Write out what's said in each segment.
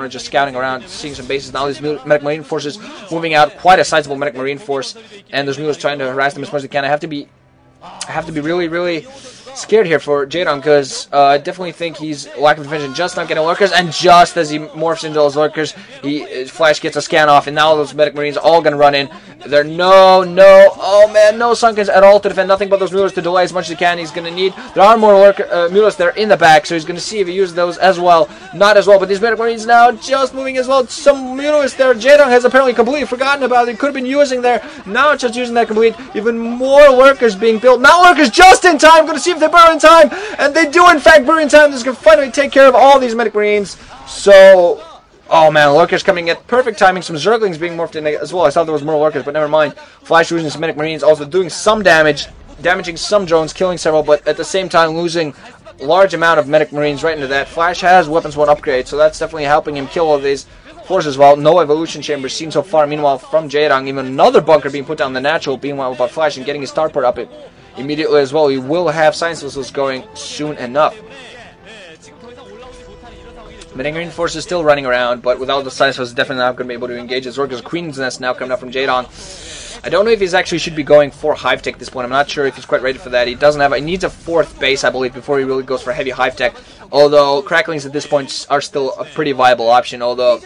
just scouting around, seeing some bases. Now these medic marine forces moving out, quite a sizable medic marine force, and those mules trying to harass them as much as they can. I have to be really, really scared here for Jaedong, because I definitely think he's lack of defense, just not getting lurkers, and just as he morphs into those lurkers, Flash gets a scan off, and now those medic marines are all going to run in. There no, oh man, no Sunkens at all to defend, nothing but those Mulas to delay as much as he can. He's going to need, there are more Mulas there in the back, so he's going to see if he uses those as well. Not as well, but these medic marines now just moving as well. Some Mulas there, Jaedong has apparently completely forgotten about it. He could have been using there, now just using that complete. Even more lurkers being built, now lurkers just in time, going to see if they burrow in time, and they do in fact burrow in time. This is going to finally take care of all these medic marines. So, oh man, lurkers coming at perfect timing. Some zerglings being morphed in as well. I thought there was more lurkers, but never mind. Flash losing some medic marines, also doing some damage, damaging some drones, killing several, but at the same time losing a large amount of medic marines right into that. Flash has weapons 1 upgrade, so that's definitely helping him kill all of these forces as well. No evolution chambers seen so far. Meanwhile, from Jaedong, even another bunker being put down the natural. Meanwhile, about Flash and getting his starport up immediately as well. He will have science vessels going soon enough. Medic marine force is still running around, but without the science vessels, definitely not going to be able to engage his workers. Queen's Nest now coming up from Jaedong. I don't know if he's actually should be going for hive tech at this point. I'm not sure if he's quite ready for that. He doesn't have. He needs a 4th base, I believe, before he really goes for heavy hive tech. Although cracklings at this point are still a pretty viable option. Although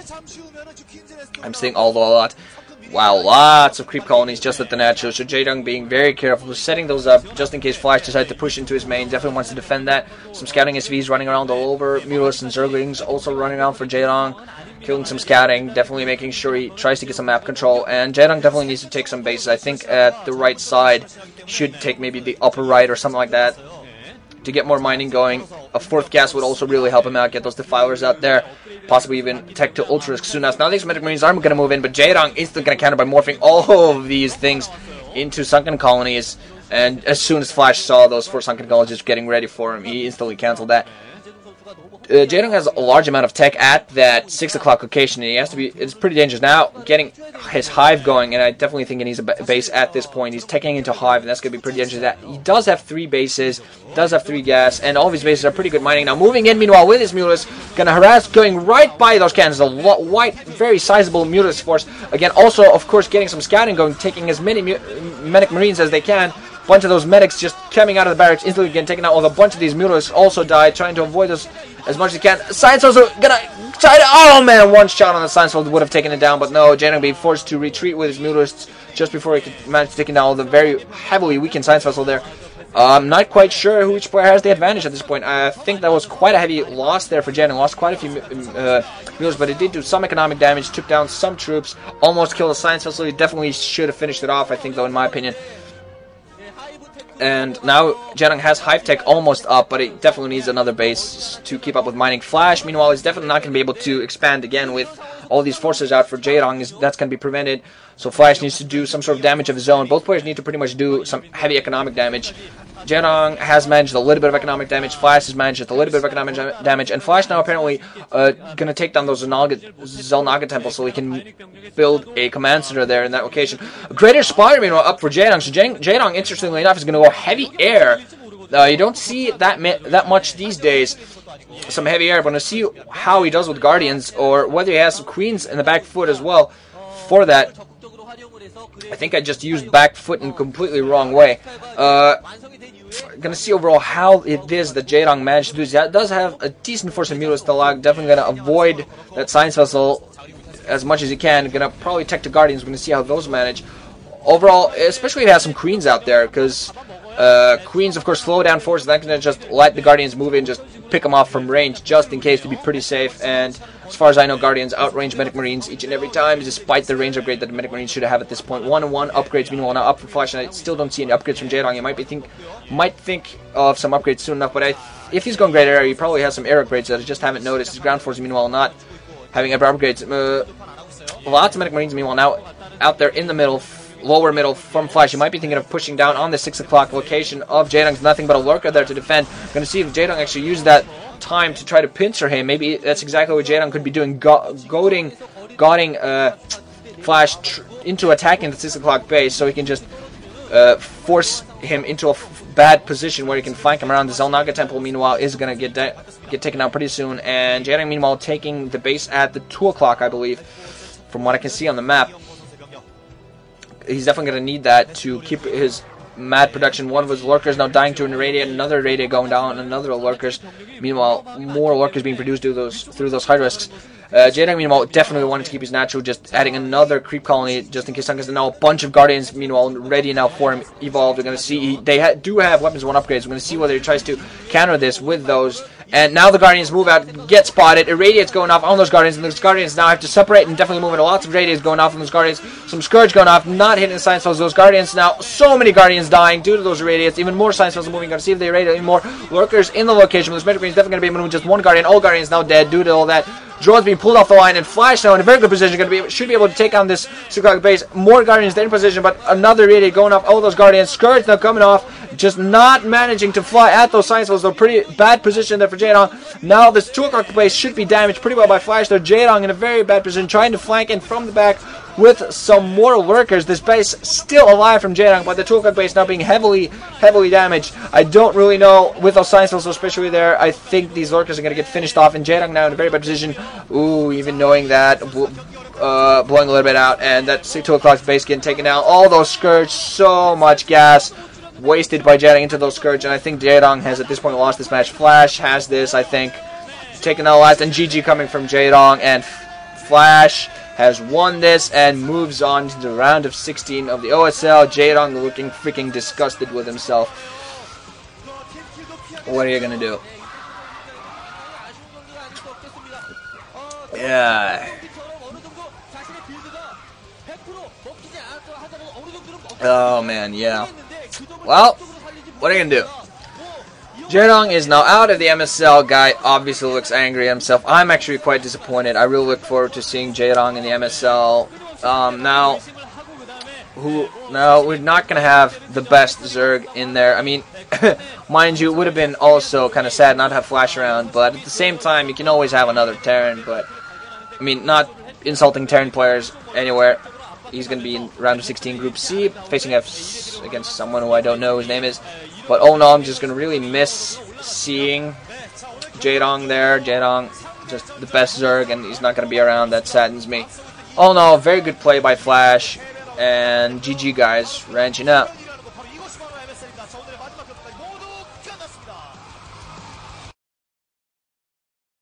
I'm saying although a lot. Wow, lots of creep colonies just at the natural. So Jaedong being very careful, setting those up just in case Flash decides to push into his main. Definitely wants to defend that. Some scouting SVs running around all over. Mulas and Zerglings also running around for Jaedong. Killing some scouting, definitely making sure he tries to get some map control. And Jaedong definitely needs to take some bases. I think at the right side, should take maybe the upper right or something like that to get more mining going. A 4th gas would also really help him out, get those defilers out there. Possibly even tech to ultra risk soon as. Now these medic marines aren't going to move in, but Jaedong instantly going to counter by morphing all of these things into sunken colonies. And as soon as Flash saw those 4 sunken colonies getting ready for him, he instantly canceled that. Jaedong has a large amount of tech at that 6 o'clock location, and he has to be. It's pretty dangerous now getting his hive going, and I definitely think he needs a base at this point. He's teching into hive, and that's going to be pretty dangerous. He does have 3 bases, does have 3 gas, and all of his bases are pretty good mining. Now moving in, meanwhile, with his Mulas, going to harass, going right by those cannons. A white, very sizable Mulas force. Again, also, of course, getting some scouting going, taking as many medic marines as they can. Bunch of those medics just coming out of the barracks, instantly getting taken out. Although a bunch of these Mulas also died, trying to avoid us as much as he can. Science also gonna try to. Oh man, 1 shot on the Science would have taken it down, but no, Jaedong being forced to retreat with his Mulas just before he could manage to take down all the very heavily weakened Science Vessel there. I'm not quite sure which player has the advantage at this point. I think that was quite a heavy loss there for Jaedong. Lost quite a few Mulas, but it did do some economic damage, took down some troops, almost killed a Science Vessel. He definitely should have finished it off, I think, though, in my opinion. And now Jaedong has hive tech almost up, but it definitely needs another base to keep up with mining. Flash, meanwhile, is definitely not going to be able to expand again with all these forces out for Jaedong. That's going to be prevented. So Flash needs to do some sort of damage of his own. Both players need to pretty much do some heavy economic damage. Jaedong has managed a little bit of economic damage. Flash has managed a little bit of economic damage. And Flash now apparently going to take down those Zelnaga temples so he can build a command center there in that location. A greater spire, meanwhile, up for Jaedong. So Jaedong, interestingly enough, is going to go heavy air. You don't see that much these days. Some heavy air, but to see how he does with Guardians, or whether he has some Queens in the back foot as well for that. I think I just used back foot in a completely wrong way. Gonna see overall how it is that Jaedong managed to do this. He does have a decent force of Mulas Stalag. Definitely gonna avoid that Science Vessel as much as he can. Gonna probably tech to Guardians. We're gonna see how those manage. Overall, especially if he has some Queens out there, because Queens, of course, slow down forces. That can just let the Guardians move in, just pick them off from range, just in case, to be pretty safe. And as far as I know, Guardians outrange Medic Marines each and every time, despite the range upgrade that the Medic Marines should have at this point. 1-1 upgrades, meanwhile, now up for Flash, and I still don't see any upgrades from Jaedong. You might think of some upgrades soon enough, but if he's going great air, he probably has some air upgrades that I just haven't noticed. His ground forces, meanwhile, not having ever upgrades. Lots of Medic Marines, meanwhile, now out there in the middle, lower middle from Flash. You might be thinking of pushing down on the 6 o'clock location of Jaedong's. Nothing but a lurker there to defend. Going to see if Jaedong actually uses that time to try to pincer him. Maybe that's exactly what Jaedong could be doing, goading Flash into attacking the 6 o'clock base, so he can just force him into a bad position where he can flank him around. The Xel'Naga Temple, meanwhile, is going to get taken out pretty soon. And Jaedong, meanwhile, taking the base at the 2 o'clock, I believe, from what I can see on the map. He's definitely going to need that to keep his mad production. One of his lurkers now dying to an irradiate, another irradiate going down, another lurkers. Meanwhile, more lurkers being produced through those high risks. Jaedong, meanwhile, definitely wanted to keep his natural, just adding another creep colony just in case because now a bunch of guardians, meanwhile, ready now for him evolved. We're going to see they do have weapons 1 upgrades. We're going to see whether he tries to counter this with those. And now the guardians move out, get spotted. Irradiate's going off on those guardians, and those guardians now have to separate and definitely move into lots of irradiates going off on those guardians. Some scourge going off, not hitting the science cells. Those guardians now, so many guardians dying due to those irradiates. Even more science cells moving. Going to see if they irradiate any more lurkers in the location. This Magic Green is definitely going to be able to move just one guardian. All guardians now dead due to all that. Drones being pulled off the line, and Flash now in a very good position. Should be able to take on this Sukrak base. More guardians there in position, but another irradiate going off all those guardians. Scourge now coming off, just not managing to fly at those science cells. A pretty bad position there for Jaedong. Now this 2 o'clock base should be damaged pretty well by Flash. Though Jaedong in a very bad position, trying to flank in from the back with some more lurkers. This base still alive from Jaedong, but the 2 o'clock base now being heavily damaged. I don't really know with those science cells, especially there. I think these lurkers are going to get finished off, and Jaedong now in a very bad position. Ooh, even knowing that, blowing a little bit out, and that 2 o'clock base getting taken out. All those Scourge, so much gas wasted by Jaedong into those Scourge, and I think Jaedong has at this point lost this match. Flash has this, I think, taking out last, and GG coming from Jaedong, and Flash has won this and moves on to the round of 16 of the OSL. Jaedong looking freaking disgusted with himself. What are you gonna do? Yeah. Oh man, yeah. Well, what are you gonna do? Jaedong is now out of the MSL. Guy obviously looks angry at himself. I'm actually quite disappointed. I really look forward to seeing Jaedong in the MSL. Now we're not gonna have the best Zerg in there. I mean, mind you, it would have been also kind of sad not to have Flash around, but at the same time, you can always have another Terran. But I mean, not insulting Terran players anywhere. He's going to be in round of 16 Group C, facing against someone who I don't know his name is. But all in all, I'm just going to really miss seeing Jaedong there. Jaedong, just the best Zerg, and he's not going to be around. That saddens me. All in all, very good play by Flash, and GG guys, ranching up.